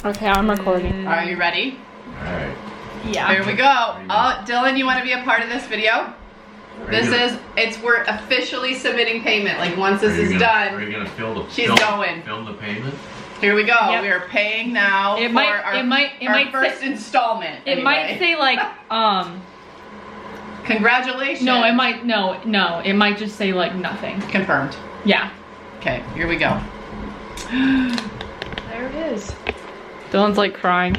Okay, I'm recording. Are you ready? Alright. Yeah. Here we go. Oh, Dylan, you want to be a part of this video? We're officially submitting payment. Like once this is done, Are you gonna film the payment? Here we go. Yep. We are paying now It for might- our, it might first say- installment. It might say like, Congratulations. no, it might, no, it might just say like nothing. Confirmed. Yeah. Okay, here we go. There it is. Dylan's like crying.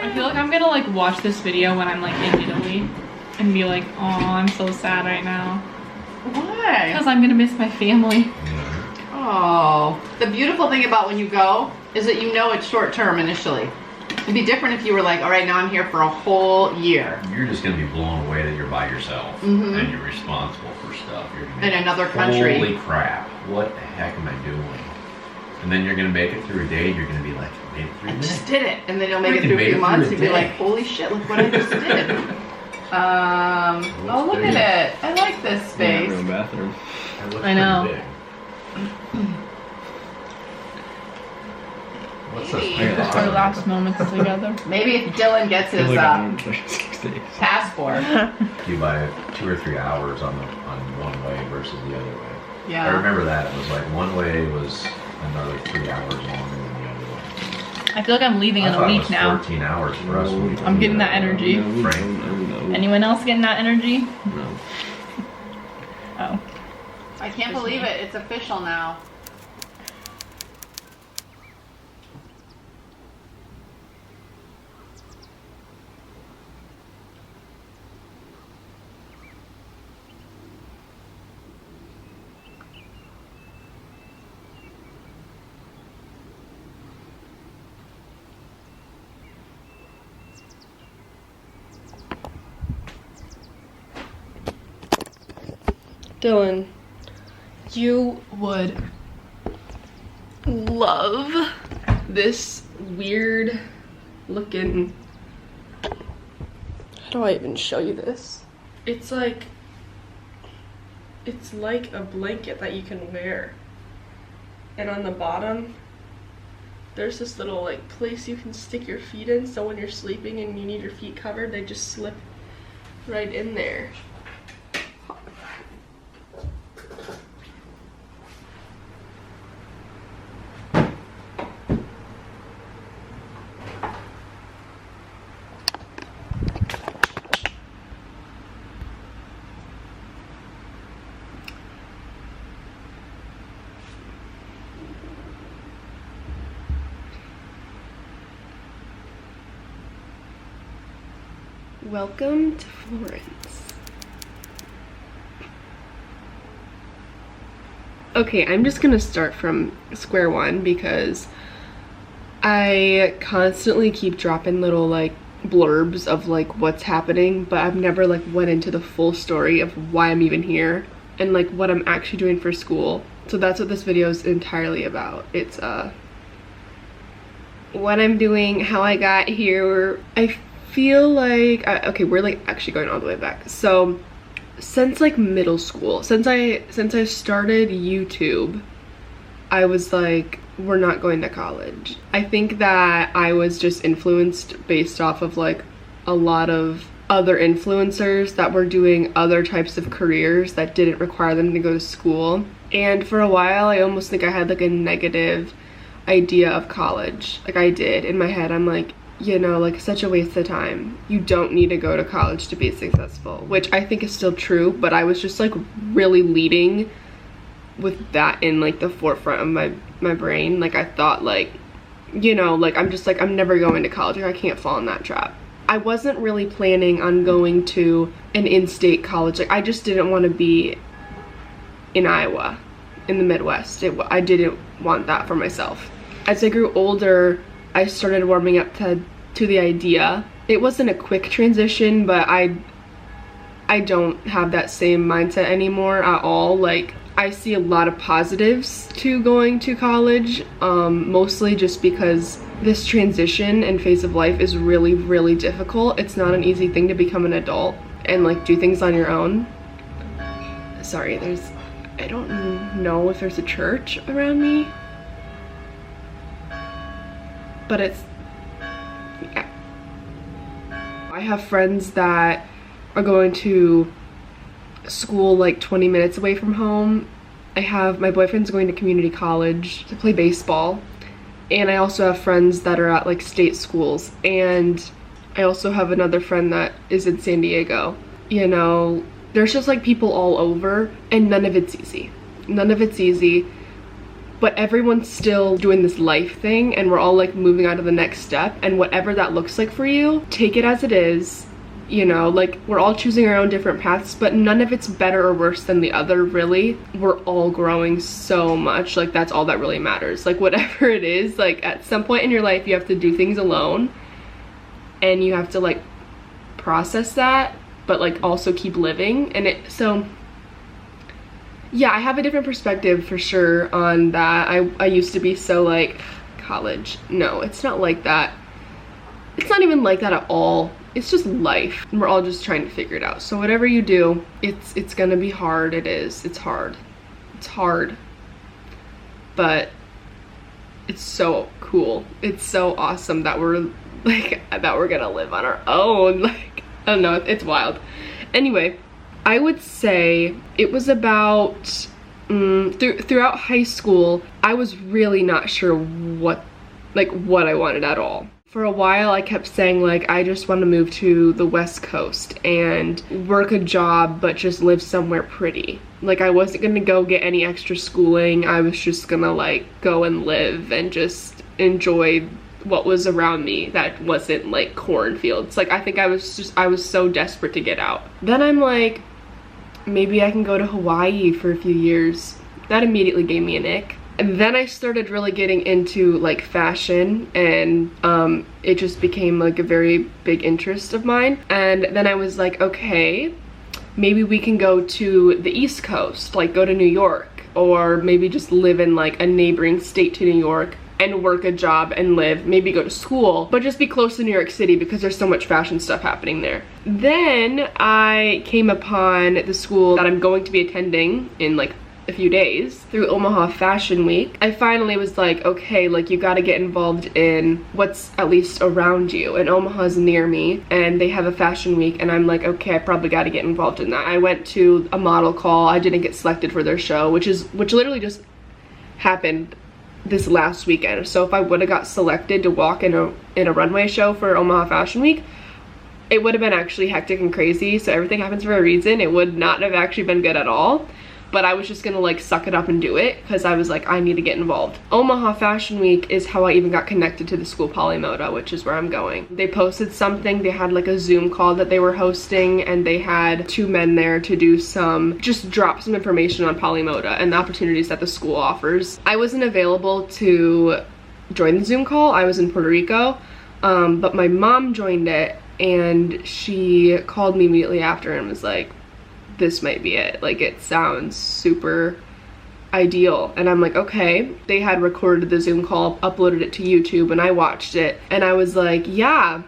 I feel like I'm gonna like watch this video when I'm like in Italy and be like, oh, I'm so sad right now. Why? Because I'm gonna miss my family. Oh, the beautiful thing about when you go is that you know it's short term initially. It'd be different if you were like, all right, now I'm here for a whole year. You're just gonna be blown away that you're by yourself and you're responsible for stuff. You're gonna In another country. Holy crap! What the heck am I doing? And then you're gonna make it through a day. And you're gonna be like, I made it through a I day. just did it, and then you'll make it You through a made few it through months a and be day. like, holy shit, look what I just did. Oh, look at it. I like this space. Bathroom. That looks I know. pretty big. What's this? Hey. Just our last moments together. Maybe if Dylan gets his passport. You buy 2 or 3 hours on one way versus the other way. I Yeah. remember that. It was like one way was another 3 hours longer than the other way. I feel like I'm leaving in I a thought it week was now. 14 hours for us. when we I'm getting that energy. No. Anyone else getting that energy? No. Oh. I can't believe it. It's official now. Dylan, you would love this weird looking, how do I even show you this? It's like a blanket that you can wear. And on the bottom, there's this little like place you can stick your feet in, so when you're sleeping and you need your feet covered, they just slip right in there. Welcome to Florence. Okay, I'm just gonna start from square one because I constantly keep dropping little like blurbs of like what's happening, but I've never like went into the full story of why I'm even here and like what I'm actually doing for school. So that's what this video is entirely about. It's what I'm doing, how I got here. I feel like okay, we're like actually going all the way back. So since like middle school, since I started YouTube, I was like, we're not going to college. I think that I was just influenced based off of like a lot of other influencers that were doing other types of careers that didn't require them to go to school. And for a while I almost think I had like a negative idea of college. Like I did in my head, I'm like, you know, like such a waste of time. You don't need to go to college to be successful, which I think is still true, but I was just like really leading with that in like the forefront of my brain. Like I thought like, you know, like I'm just like, I'm never going to college. Like I can't fall in that trap. I wasn't really planning on going to an in-state college. Like I just didn't want to be in Iowa, in the Midwest. I didn't want that for myself. As I grew older, I started warming up to the idea. It wasn't a quick transition, but I don't have that same mindset anymore at all. Like I see a lot of positives to going to college, mostly just because this transition and phase of life is really, really difficult. It's not an easy thing to become an adult and like do things on your own. Sorry, there's I don't know if there's a church around me, but it's, yeah. I have friends that are going to school like 20 minutes away from home. My boyfriend's going to community college to play baseball, and I also have friends that are at like state schools, and I also have another friend that is in San Diego. You know, there's just like people all over, and none of it's easy. None of it's easy, but everyone's still doing this life thing, and we're all like moving on to the next step, and whatever that looks like for you, take it as it is. You know, like, we're all choosing our own different paths, but none of it's better or worse than the other, really. We're all growing so much. Like, that's all that really matters. Like, whatever it is, like, at some point in your life, you have to do things alone, and you have to, like, process that, but, like, also keep living. And so, yeah, I have a different perspective for sure on that. I used to be so, like, college. No, it's not like that. It's not even like that at all. It's just life, and we're all just trying to figure it out. So whatever you do, it's gonna be hard. It's hard, but it's so cool. It's so awesome that we're gonna live on our own. Like, I don't know, it's wild. Anyway, I would say it was about throughout high school, I was really not sure what I wanted at all. For a while, I kept saying, like, I just want to move to the West Coast and work a job, but just live somewhere pretty. Like, I wasn't gonna go get any extra schooling. I was just gonna, like, go and live and just enjoy what was around me that wasn't, like, cornfields. Like, I think I was so desperate to get out. Then I'm like, maybe I can go to Hawaii for a few years. That immediately gave me an ick. And then I started really getting into like fashion, and it just became like a very big interest of mine. And then I was like, okay, maybe we can go to the East Coast, like go to New York, or maybe just live in like a neighboring state to New York and work a job and live, maybe go to school, but just be close to New York City because there's so much fashion stuff happening there. Then I came upon the school that I'm going to be attending in like a few days through Omaha Fashion Week. I finally was like, okay, like, you gotta get involved in what's at least around you, and Omaha's near me and they have a fashion week, and I'm like, okay, I probably gotta get involved in that. I went to a model call. I didn't get selected for their show, which literally just happened this last weekend. So if I would have got selected to walk in a runway show for Omaha Fashion Week, it would have been actually hectic and crazy. So everything happens for a reason. It would not have actually been good at all. But I was just gonna like suck it up and do it because I was like, I need to get involved. Omaha Fashion Week is how I even got connected to the school Polimoda, which is where I'm going. They posted something, they had like a Zoom call that they were hosting, and they had 2 men there to do just drop some information on Polimoda and the opportunities that the school offers. I wasn't available to join the Zoom call. I was in Puerto Rico, but my mom joined it, and she called me immediately after and was like, this might be it. Like, it sounds super ideal. And I'm like, okay. They had recorded the Zoom call, uploaded it to YouTube, and I watched it, and I was like, yeah,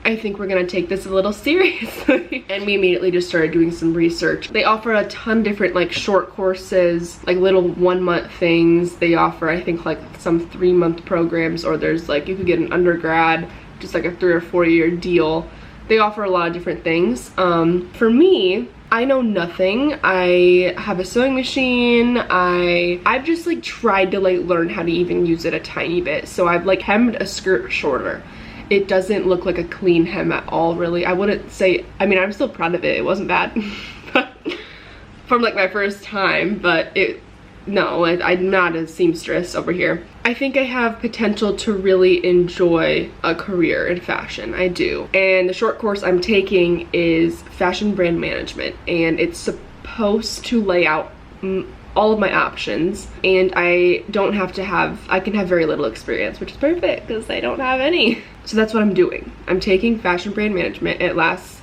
I think we're gonna take this a little seriously. And we immediately just started doing some research. They offer a ton different like short courses, like little 1-month things. They offer, I think, like some 3-month programs, or there's like, you could get an undergrad, just like a 3 or 4 year deal. They offer a lot of different things. For me, I know nothing. I have a sewing machine. I've just like tried to like learn how to even use it a tiny bit. So I've like hemmed a skirt shorter. It doesn't look like a clean hem at all, really. I wouldn't say, I mean, I'm still proud of it. It wasn't bad from like my first time, but no, I'm not a seamstress over here. I think I have potential to really enjoy a career in fashion. I do. And the short course I'm taking is fashion brand management, and it's supposed to lay out all of my options, and I can have very little experience, which is perfect because I don't have any. So that's what I'm doing. I'm taking fashion brand management. It lasts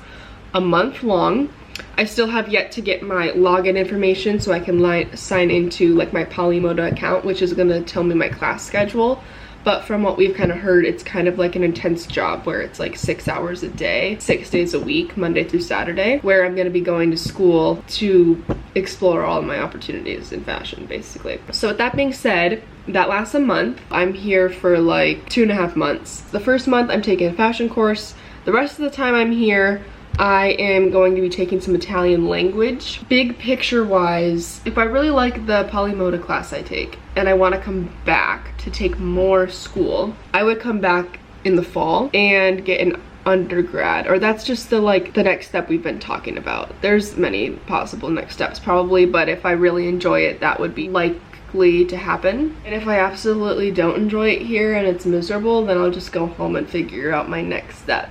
a month long. I still have yet to get my login information so I can sign into like my Polimoda account, which is gonna tell me my class schedule. but from what we've kind of heard, it's kind of like an intense job where it's like 6 hours a day, 6 days a week, Monday through Saturday, where I'm going to be going to school to explore all my opportunities in fashion, basically. So with that being said, that lasts a month. I'm here for like 2.5 months. The first month I'm taking a fashion course. The rest of the time I'm here, I am going to be taking some Italian language. Big picture wise, if I really like the polimoda class I take and I want to come back to take more school, I would come back in the fall and get an undergrad, or that's just the next step we've been talking about. There's many possible next steps probably, but if I really enjoy it, that would be likely to happen. And if I absolutely don't enjoy it here and it's miserable, then I'll just go home and figure out my next step.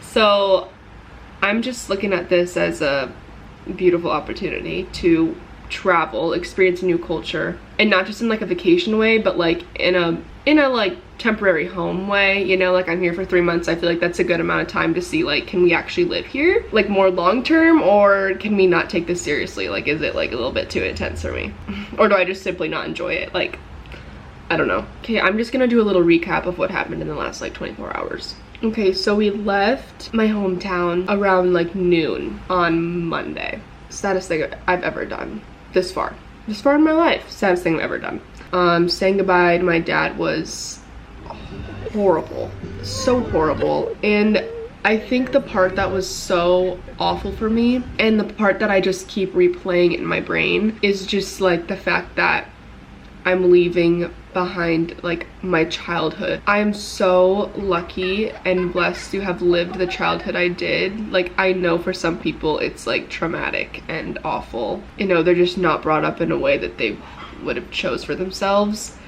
So I'm just looking at this as a beautiful opportunity to travel, experience a new culture, and not just in like a vacation way, but like in a like temporary home way, you know, like I'm here for 3 months. I feel like that's a good amount of time to see like, can we actually live here like more long term, or can we not take this seriously? Like, is it like a little bit too intense for me, or do I just simply not enjoy it? Like, I don't know. Okay, I'm just gonna do a little recap of what happened in the last like 24 hours. Okay, so we left my hometown around like noon on Monday. Saddest thing I've ever done this far in my life. Saddest thing I've ever done. Saying goodbye to my dad was horrible, so horrible. And I think the part that was so awful for me, and the part that I just keep replaying in my brain, is just like the fact that I'm leaving behind like my childhood. I am so lucky and blessed to have lived the childhood I did. Like, I know for some people it's like traumatic and awful, you know, they're just not brought up in a way that they would have chose for themselves.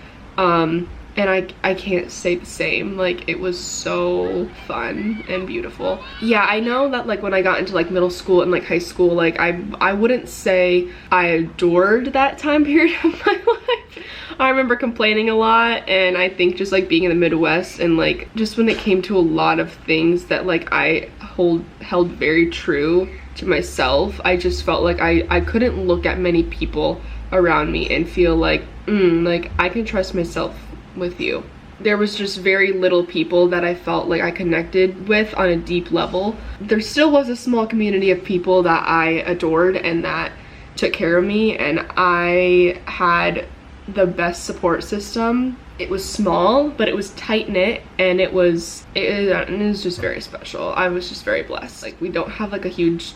And I can't say the same. Like, it was so fun and beautiful. Yeah, I know that like when I got into like middle school and like high school, like I wouldn't say I adored that time period of my life. I remember complaining a lot, and I think just like being in the Midwest and like just when it came to a lot of things that like I held very true to myself, I just felt like I couldn't look at many people around me and feel like, like I can trust myself with you. There was just very little people that I felt like I connected with on a deep level. There still was a small community of people that I adored and that took care of me, and I had the best support system. It was small, but it was tight-knit, and it was just very special. I was just very blessed. Like, we don't have like a huge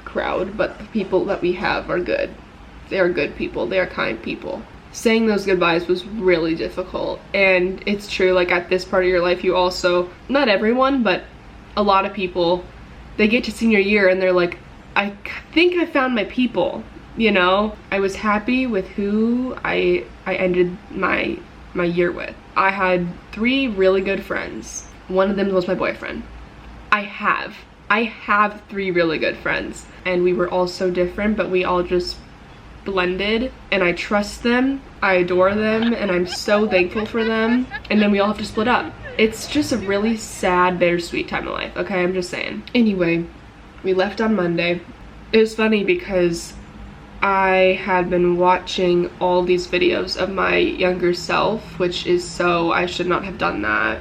crowd, but the people that we have are good. They are good people. They are kind people. Saying those goodbyes was really difficult, and it's true, like at this part of your life, you also, not everyone, but a lot of people, they get to senior year and they're like, I think I found my people, you know? I was happy with who I ended my year with. I had 3 really good friends. One of them was my boyfriend. I have 3 really good friends, and we were all so different, but we all just blended, and I trust them, I adore them, and I'm so thankful for them. And then we all have to split up. It's just a really sad, bittersweet time of life, okay? I'm just saying. Anyway, we left on Monday. It was funny because I had been watching all these videos of my younger self, which is so, I should not have done that.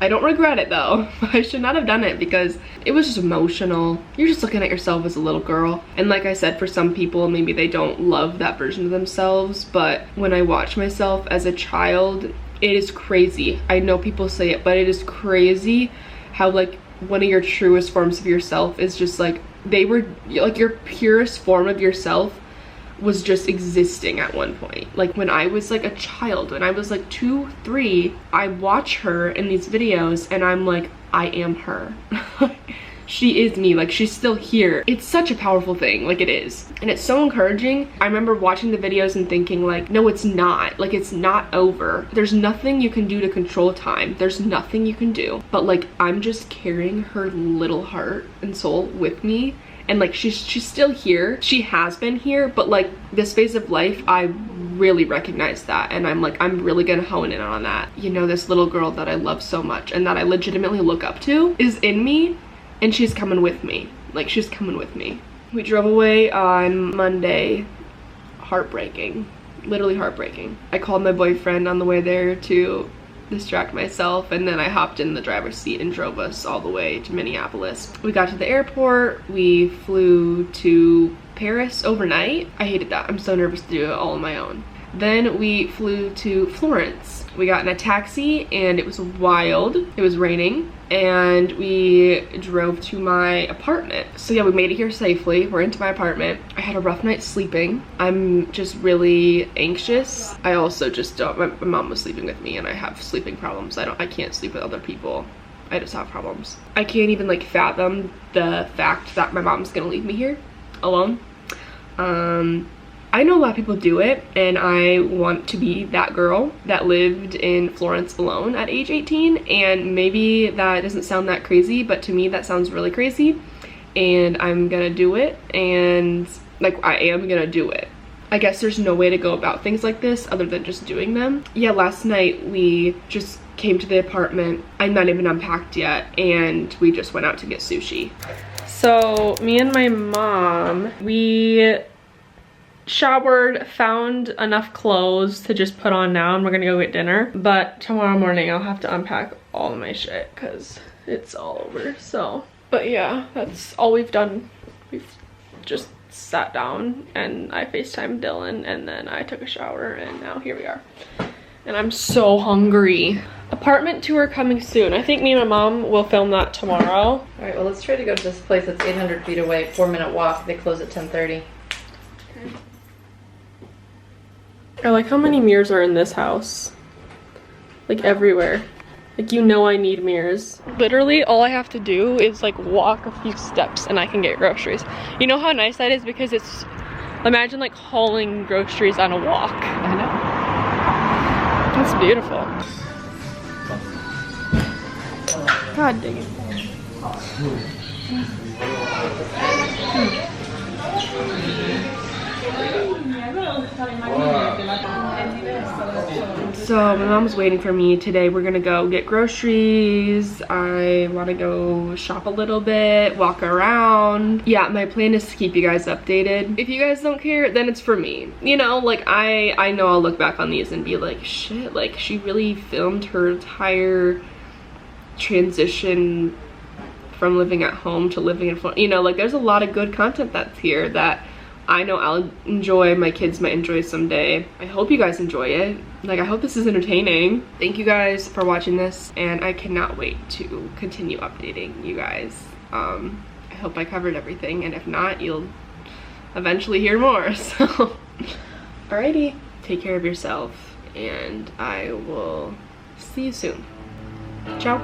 I don't regret it though. I should not have done it because it was just emotional. You're just looking at yourself as a little girl. And like I said, for some people, maybe they don't love that version of themselves. But when I watch myself as a child, it is crazy. I know people say it, but it is crazy how like one of your truest forms of yourself is just like, they were like your purest form of yourself was just existing at one point. Like when I was like a child, when I was like 2, 3, I watch her in these videos and I'm like, I am her. She is me, like she's still here. It's such a powerful thing, like it is. And it's so encouraging. I remember watching the videos and thinking like, no, it's not. Like it's not over. There's nothing you can do to control time. There's nothing you can do. But like, I'm just carrying her little heart and soul with me. And like, she's still here. She has been here, but like this phase of life, I really recognize that. And I'm like, I'm really gonna hone in on that. You know, this little girl that I love so much and that I legitimately look up to is in me, and she's coming with me. Like, she's coming with me. We drove away on Monday. Heartbreaking. literally heartbreaking. I called my boyfriend on the way there to distract myself, and then I hopped in the driver's seat and drove us all the way to Minneapolis. We got to the airport, we flew to Paris overnight. I hated that. I'm so nervous to do it all on my own. Then we flew to Florence. We got in a taxi and it was wild. It was raining and we drove to my apartment. So yeah, we made it here safely. We're into my apartment. I had a rough night sleeping. I'm just really anxious. I also just don't, my mom was sleeping with me and I have sleeping problems. I can't sleep with other people. I just have problems. I can't even like fathom the fact that my mom's gonna leave me here alone. I know a lot of people do it, and I want to be that girl that lived in Florence alone at age 18, and maybe that doesn't sound that crazy, but to me that sounds really crazy, and I'm gonna do it, and like I am gonna do it. I guess there's no way to go about things like this other than just doing them. Yeah, last night we just came to the apartment. I'm not even unpacked yet, and we just went out to get sushi. So me and my mom, we showered, found enough clothes to just put on now, and we're gonna go get dinner. But tomorrow morning I'll have to unpack all of my shit because it's all over. So, but yeah, that's all we've done. We've just sat down and I FaceTimed Dylan, and then I took a shower, and now here we are. And I'm so hungry. Apartment tour coming soon. I think me and my mom will film that tomorrow. All right, well, let's try to go to this place that's 800 feet away, 4-minute walk. They close at 10:30. I like how many mirrors are in this house. Like everywhere. Like, you know I need mirrors. Literally all I have to do is like walk a few steps and I can get groceries. You know how nice that is? Because it's, imagine like hauling groceries on a walk. I know. That's beautiful. God dang it. So my mom's waiting for me today. We're gonna go get groceries. I wanna go shop a little bit, walk around. Yeah, my plan is to keep you guys updated. If you guys don't care, then it's for me. You know, like I know I'll look back on these and be like, shit, like she really filmed her entire transition from living at home to living in Florida. You know, like there's a lot of good content that's here that I know I'll enjoy, my kids might enjoy someday. I hope you guys enjoy it. Like, I hope this is entertaining. Thank you guys for watching this, and I cannot wait to continue updating you guys. I hope I covered everything, and if not, you'll eventually hear more, so. Alrighty, take care of yourself, and I will see you soon. Ciao.